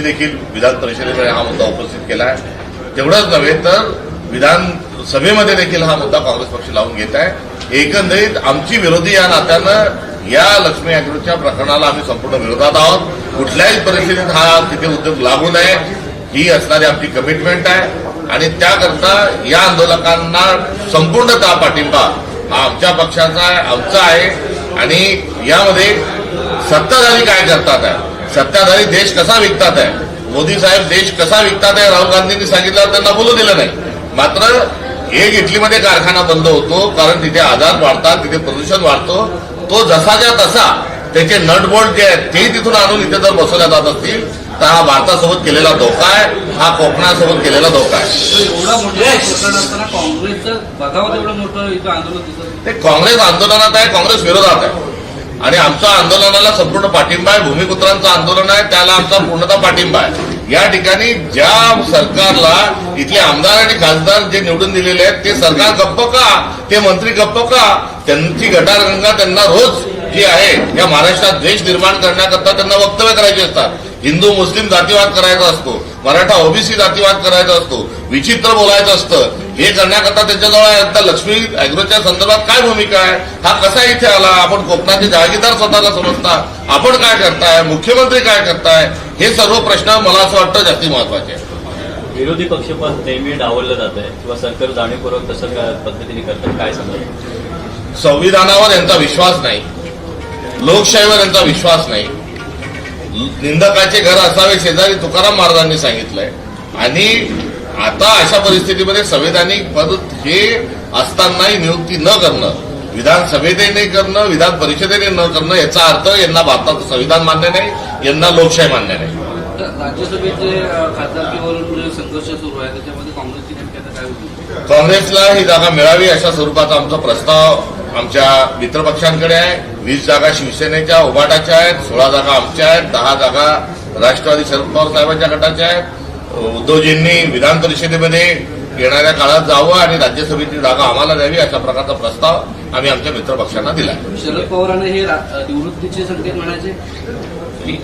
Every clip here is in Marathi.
देखील विधान परिषदेमध्ये हा मुद्दा उपस्थित केला आहे। तेवढंच नव्हे तर विधानसभेमध्ये देखील हा मुद्दा काँग्रेस पक्ष लावून घेत आहे। एकंदरीत आमची विरोधी या नात्यानं या लक्ष्मी अॅग्रोच्या प्रकरणाला आम्ही संपूर्ण विरोधात आहोत। कुठल्याही परिस्थितीत हा तिथे उद्योग लागू नये ही असणारी आमची कमिटमेंट आहे आणि त्याकरता या आंदोलकांना संपूर्णतः पाठिंबा हा आमच्या पक्षाचा आहे, आमचा आहे। आणि यामध्ये सत्ताधारी काय करतात आहे, सत्ताधारी देश कसा विकतात आहे, मोदी साहेब देश कसा विकतात आहे राहुल गांधींनी सांगितलं, त्यांना बोलू दिलं नाही। मात्र एक इटलीमध्ये कारखाना बंद होतो कारण तिथे आजार वाढतात, तिथे प्रदूषण वाढतो, तो जसाच्या तसा त्याचे नट बोल्ट जे आहेत ते तिथून आणून इथे जर बसवल्या जात असतील तर हा भारतासोबत केलेला धोका आहे, हा कोकणासोबत केलेला धोका आहे। एवढा मोठा प्रकरण असताना काँग्रेसचं बघावं तेवढं मोठं इथं आंदोलन दिसत ते काँग्रेस आंदोलनात आहे, काँग्रेस विरोधात आहे आणि आमच्या आंदोलनाला संपूर्ण पाठिंबा आहे। भूमिपुत्रांचं आंदोलन आहे, त्याला आमचा पूर्णतः पाठिंबा आहे। या ठिकाणी ज्या सरकारला इथले आमदार आणि खासदार जे निवडून दिलेले आहेत ते सरकार गप्प का, ते मंत्री गप्प का, त्यांची गटारगंगा त्यांना रोज जी आहे या महाराष्ट्रात द्वेष निर्माण करण्याकरता त्यांना वक्तव्य करायचे असतात। हिंदू मुस्लिम जातीवाद करायचा असतो, मराठा ओबीसी जातीवाद करायचा असतो, विचित्र बोलायचं असतं। हे करण्याकरता त्यांच्याजवळ आता लक्ष्मी अॅग्रोच्या संदर्भात काय भूमिका आहे, हा कसा इथे आला, आपण कोकणाचे जहागीरदार स्वतःला समजता, आपण काय करताय, मुख्यमंत्री काय करताय, हे सर्व प्रश्न मला असं वाटतं जास्ती महत्वाचे आहे। विरोधी पक्ष पण नेहमी डावललं जात आहे किंवा सरकार जाणीवपूर्वक तसं पद्धतीने करतात, काय सांगतात? संविधानावर यांचा विश्वास नाही, लोकशाहीवर यांचा विश्वास नाही। निंदकाचे घर असावे शेजारी तुकाराम महाराजांनी सांगितलंय आणि आता अशा परिस्थितीमध्ये संवैधानिक पद हे असतानाही नियुक्ती न करणं, विधानसभेने करणं, विधान परिषदेने न करणं, याचा अर्थ यांना भारताचं संविधान मान्य नाही, यांना लोकशाही मान्य नाही। राज्यसभेचे खासदारकीवरून संघर्ष सुरू आहे, त्याच्यामध्ये काँग्रेसची नेमकी आता काय होती? काँग्रेसला ही जागा मिळावी अशा स्वरूपाचा आमचा प्रस्ताव आमच्या मित्रपक्षांकडे आहे। 20 जागा शिवसेनेच्या उभाटाच्या आहेत, 16 जागा आमच्या आहेत, 10 जागा राष्ट्रवादी शरद पवार साहेबांच्या गटाच्या आहेत। उद्धवजींनी विधान परिषदेमध्ये येणाऱ्या काळात जावं आणि राज्यसभेची जागा आम्हाला द्यावी अशा प्रकारचा प्रस्ताव आम्ही आमच्या मित्रपक्षांना दिला। शरद पवारांना हे निवृत्तीचे संकेत म्हणायचे?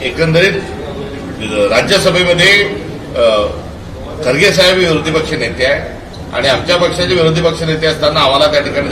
एकंदरीत राज्यसभेमध्ये खरगे साहेब विरोधी पक्ष नेते आहे आणि आमच्या पक्षाचे विरोधी पक्ष नेते असताना आम्हाला त्या ठिकाणी